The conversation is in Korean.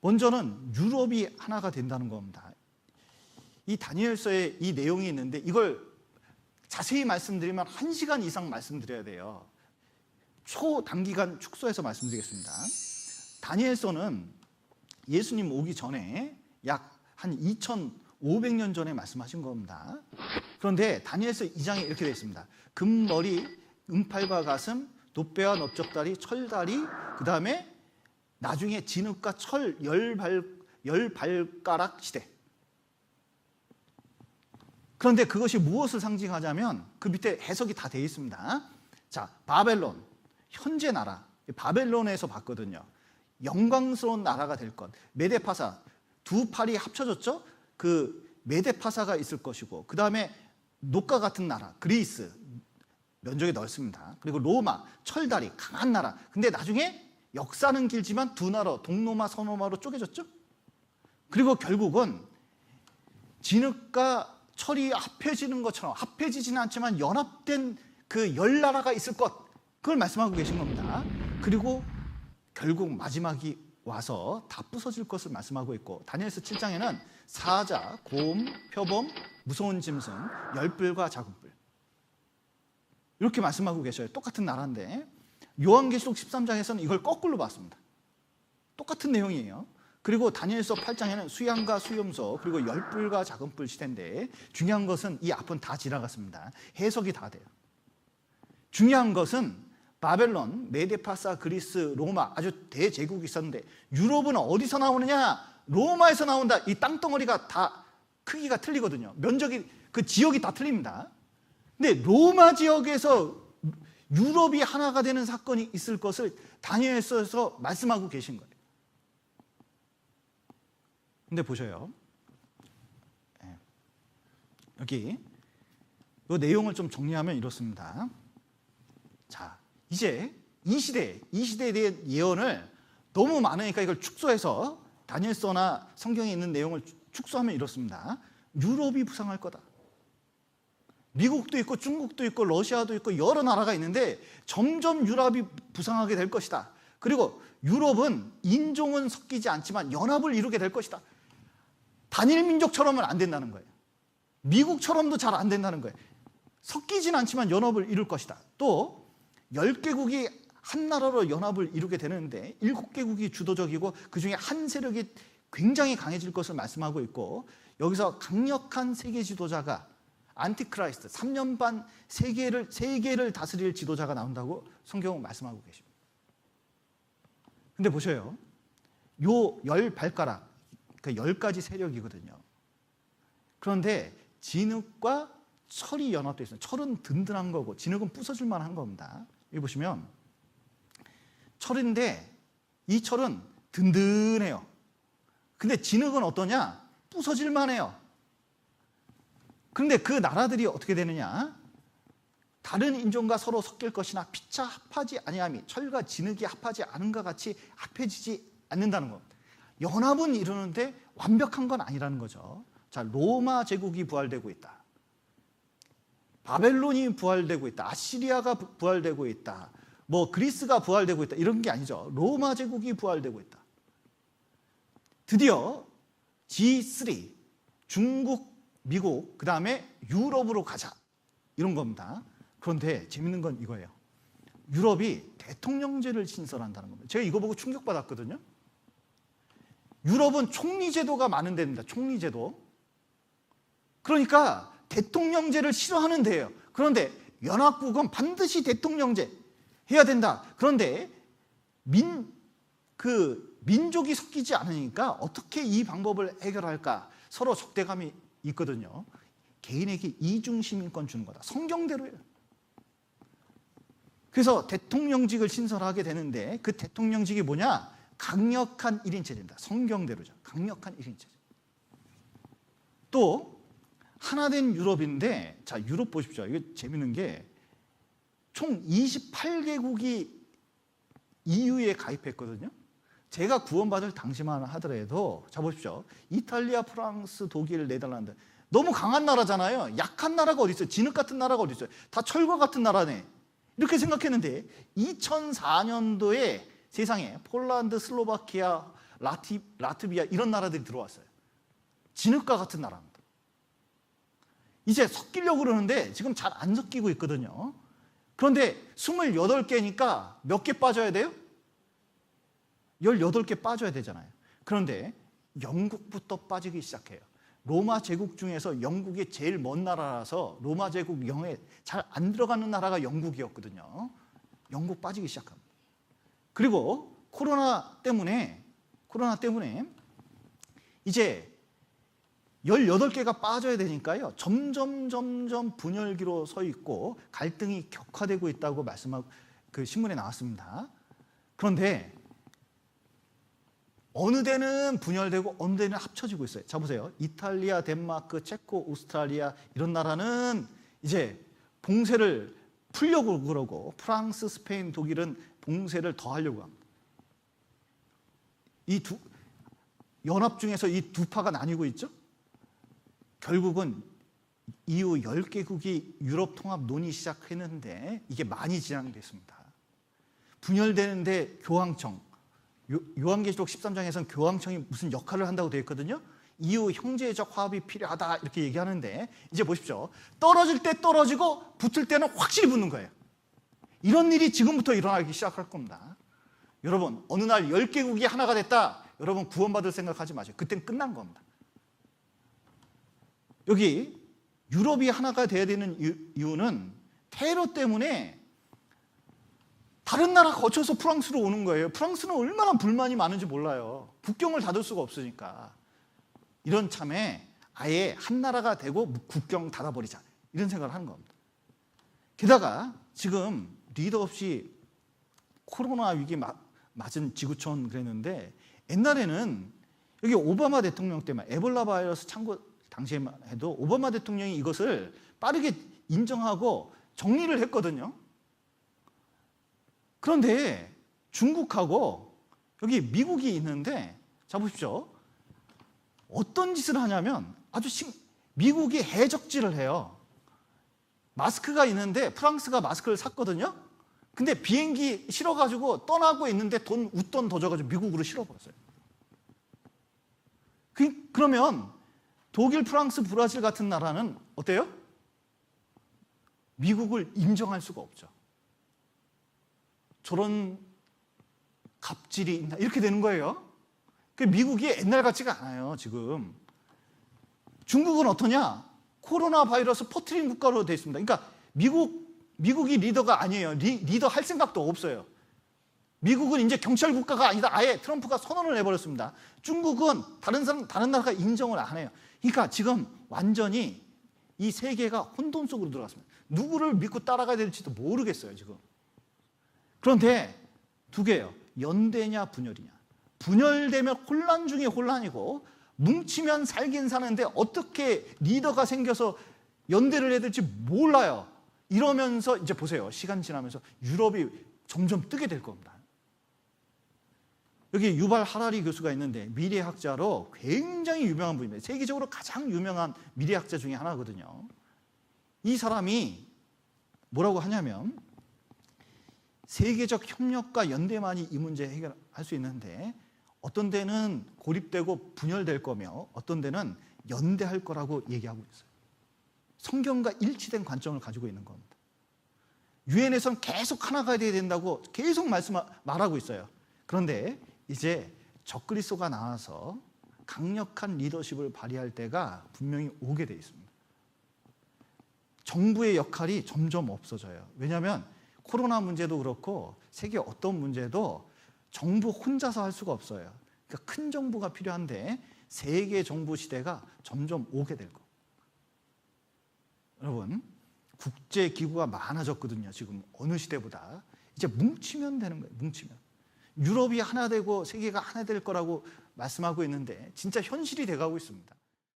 먼저는 유럽이 하나가 된다는 겁니다. 이 다니엘서에 이 내용이 있는데 이걸 자세히 말씀드리면 1시간 이상 말씀드려야 돼요. 초단기간 축소해서 말씀드리겠습니다. 다니엘서는 예수님 오기 전에 약 한 2500년 전에 말씀하신 겁니다. 그런데 다니엘서 2장에 이렇게 되어 있습니다. 금머리, 은팔과 가슴, 놋배와 넓적다리, 철다리, 그 다음에 나중에 진흙과 철, 열발가락 시대. 그런데 그것이 무엇을 상징하자면 그 밑에 해석이 다 되어 있습니다. 자, 바벨론, 현재 나라, 바벨론에서 봤거든요. 영광스러운 나라가 될 것. 메데파사, 두 팔이 합쳐졌죠? 그 메데파사가 있을 것이고, 그 다음에 녹과 같은 나라, 그리스, 면적이 넓습니다. 그리고 로마, 철다리, 강한 나라. 근데 나중에 역사는 길지만 두 나라, 동로마, 서로마로 쪼개졌죠? 그리고 결국은 진흙과 철이 합해지는 것처럼, 합해지지는 않지만 연합된 그 열 나라가 있을 것, 그걸 말씀하고 계신 겁니다. 그리고 결국 마지막이 와서 다 부서질 것을 말씀하고 있고, 다니엘서 7장에는 사자, 곰, 표범, 무서운 짐승, 열불과 작은 불, 이렇게 말씀하고 계셔요. 똑같은 나라인데 요한계시록 13장에서는 이걸 거꾸로 봤습니다. 똑같은 내용이에요. 그리고 다니엘서 8장에는 수양과 수염소, 그리고 열불과 작은 불 시대인데, 중요한 것은 이 앞은 다 지나갔습니다. 해석이 다 돼요. 중요한 것은 바벨론, 메데파사, 그리스, 로마, 아주 대제국이 있었는데 유럽은 어디서 나오느냐? 로마에서 나온다. 이 땅덩어리가 다 크기가 틀리거든요. 면적이, 그 지역이 다 틀립니다. 근데 로마 지역에서 유럽이 하나가 되는 사건이 있을 것을 다니엘서에서 말씀하고 계신 거예요. 근데 보셔요. 여기 이 내용을 좀 정리하면 이렇습니다. 자, 이제 이 시대에 대한 예언을 너무 많으니까 이걸 축소해서 다니엘서나 성경에 있는 내용을 축소하면 이렇습니다. 유럽이 부상할 거다. 미국도 있고 중국도 있고 러시아도 있고 여러 나라가 있는데 점점 유럽이 부상하게 될 것이다. 그리고 유럽은 인종은 섞이지 않지만 연합을 이루게 될 것이다. 단일 민족처럼은 안 된다는 거예요. 미국처럼도 잘 안 된다는 거예요. 섞이진 않지만 연합을 이룰 것이다. 또 10개국이 한 나라로 연합을 이루게 되는데 7개국이 주도적이고 그중에 한 세력이 굉장히 강해질 것을 말씀하고 있고, 여기서 강력한 세계 지도자가 안티크라이스트, 3년 반 세계를 다스릴 지도자가 나온다고 성경은 말씀하고 계십니다. 근데 보셔요. 요 10발가락, 그 10가지 세력이거든요. 그런데 진흙과 철이 연합되어 있어요. 철은 든든한 거고 진흙은 부서질 만한 겁니다. 여기 보시면 철인데 이 철은 든든해요. 근데 진흙은 어떠냐? 부서질 만해요. 그런데 그 나라들이 어떻게 되느냐? 다른 인종과 서로 섞일 것이나 피차 합하지 아니함이 철과 진흙이 합하지 않은가 같이 합해지지 않는다는 겁니다. 연합은 이루는데 완벽한 건 아니라는 거죠. 자, 로마 제국이 부활되고 있다. 바벨론이 부활되고 있다. 아시리아가 부활되고 있다. 뭐 그리스가 부활되고 있다. 이런 게 아니죠. 로마 제국이 부활되고 있다. 드디어 G3, 중국, 미국, 그 다음에 유럽으로 가자. 이런 겁니다. 그런데 재밌는 건 이거예요. 유럽이 대통령제를 신설한다는 겁니다. 제가 이거 보고 충격받았거든요. 유럽은 총리제도가 많은 데입니다. 총리제도. 그러니까 대통령제를 싫어하는 데예요. 그런데 연합국은 반드시 대통령제 해야 된다. 그런데 민족이 섞이지 않으니까 어떻게 이 방법을 해결할까? 서로 적대감이 있거든요. 개인에게 이중시민권 주는 거다. 성경대로예요. 그래서 대통령직을 신설하게 되는데 그 대통령직이 뭐냐? 강력한 1인체제입니다. 성경대로죠. 강력한 1인체제. 또 하나된 유럽인데, 자, 유럽 보십시오. 이게 재밌는 게 총 28개국이 EU에 가입했거든요. 제가 구원받을 당시만 하더라도, 자 보십시오. 이탈리아, 프랑스, 독일, 네덜란드. 너무 강한 나라잖아요. 약한 나라가 어디 있어요? 진흙 같은 나라가 어디 있어요? 다 철과 같은 나라네. 이렇게 생각했는데 2004년도에 세상에 폴란드, 슬로바키아, 라트비아 이런 나라들이 들어왔어요. 진흙과 같은 나라입니다. 이제 섞이려고 그러는데 지금 잘 안 섞이고 있거든요. 그런데 28개니까 몇 개 빠져야 돼요? 18개 빠져야 되잖아요. 그런데 영국부터 빠지기 시작해요. 로마 제국 중에서 영국이 제일 먼 나라라서 로마 제국 영에 잘 안 들어가는 나라가 영국이었거든요. 영국 빠지기 시작합니다. 그리고 코로나 때문에 이제 18개가 빠져야 되니까요. 점점 분열기로 서 있고 갈등이 격화되고 있다고 말씀하고 그 신문에 나왔습니다. 그런데 어느 데는 분열되고 어느 데는 합쳐지고 있어요. 자 보세요. 이탈리아, 덴마크, 체코, 오스트랄리아 이런 나라는 이제 봉쇄를 풀려고 그러고 프랑스, 스페인, 독일은 봉쇄를 더 하려고 합니다. 이 두 연합 중에서 이 두 파가 나뉘고 있죠. 결국은 EU 10개국이 유럽 통합 논의 시작했는데 이게 많이 진행됐습니다. 분열되는데 교황청, 요한계시록 13장에서는 교황청이 무슨 역할을 한다고 되어 있거든요. EU 형제적 화합이 필요하다 이렇게 얘기하는데 이제 보십시오. 떨어질 때 떨어지고 붙을 때는 확실히 붙는 거예요. 이런 일이 지금부터 일어나기 시작할 겁니다. 여러분 어느 날 10개국이 하나가 됐다. 여러분 구원받을 생각하지 마세요. 그땐 끝난 겁니다. 여기 유럽이 하나가 돼야 되는 이유는 테러 때문에 다른 나라 거쳐서 프랑스로 오는 거예요. 프랑스는 얼마나 불만이 많은지 몰라요. 국경을 닫을 수가 없으니까. 이런 참에 아예 한 나라가 되고 국경 닫아버리자 이런 생각을 하는 겁니다. 게다가 지금 리더 없이 코로나 위기 맞은 지구촌 그랬는데 옛날에는 여기 오바마 대통령 때만 에볼라 바이러스 창고 당시에만 해도 오바마 대통령이 이것을 빠르게 인정하고 정리를 했거든요. 그런데 중국하고 여기 미국이 있는데 자 보십시오. 어떤 짓을 하냐면 미국이 해적질을 해요. 마스크가 있는데 프랑스가 마스크를 샀거든요. 근데 비행기 실어가지고 떠나고 있는데 웃돈 더 줘가지고 미국으로 실어버렸어요. 그러면 독일, 프랑스, 브라질 같은 나라는 어때요? 미국을 인정할 수가 없죠. 저런 갑질이 있나 이렇게 되는 거예요. 미국이 옛날 같지가 않아요. 지금 중국은 어떠냐? 코로나 바이러스 퍼뜨린 국가로 되어 있습니다. 그러니까 미국이 리더가 아니에요. 리더 할 생각도 없어요. 미국은 이제 경찰 국가가 아니다. 아예 트럼프가 선언을 해버렸습니다. 중국은 다른 나라가 인정을 안 해요. 그러니까 지금 완전히 이 세계가 혼돈 속으로 들어갔습니다. 누구를 믿고 따라가야 될지도 모르겠어요. 지금. 그런데 두 개예요. 연대냐 분열이냐. 분열되면 혼란 중에 혼란이고 뭉치면 살긴 사는데 어떻게 리더가 생겨서 연대를 해야 될지 몰라요. 이러면서 이제 보세요. 시간 지나면서 유럽이 점점 뜨게 될 겁니다. 여기 유발 하라리 교수가 있는데 미래학자로 굉장히 유명한 분입니다. 세계적으로 가장 유명한 미래학자 중에 하나거든요. 이 사람이 뭐라고 하냐면 세계적 협력과 연대만이 이 문제 해결할 수 있는데 어떤 데는 고립되고 분열될 거며 어떤 데는 연대할 거라고 얘기하고 있어요. 성경과 일치된 관점을 가지고 있는 겁니다. 유엔에서는 계속 하나가 돼야 된다고 계속 말하고 있어요. 그런데 이제 적그리스도가 나와서 강력한 리더십을 발휘할 때가 분명히 오게 돼 있습니다. 정부의 역할이 점점 없어져요. 왜냐하면 코로나 문제도 그렇고 세계 어떤 문제도 정부 혼자서 할 수가 없어요. 그러니까 큰 정부가 필요한데 세계 정부 시대가 점점 오게 될 거예요. 여러분 국제기구가 많아졌거든요. 지금 어느 시대보다. 이제 뭉치면 되는 거예요. 뭉치면. 유럽이 하나 되고 세계가 하나 될 거라고 말씀하고 있는데 진짜 현실이 돼가고 있습니다.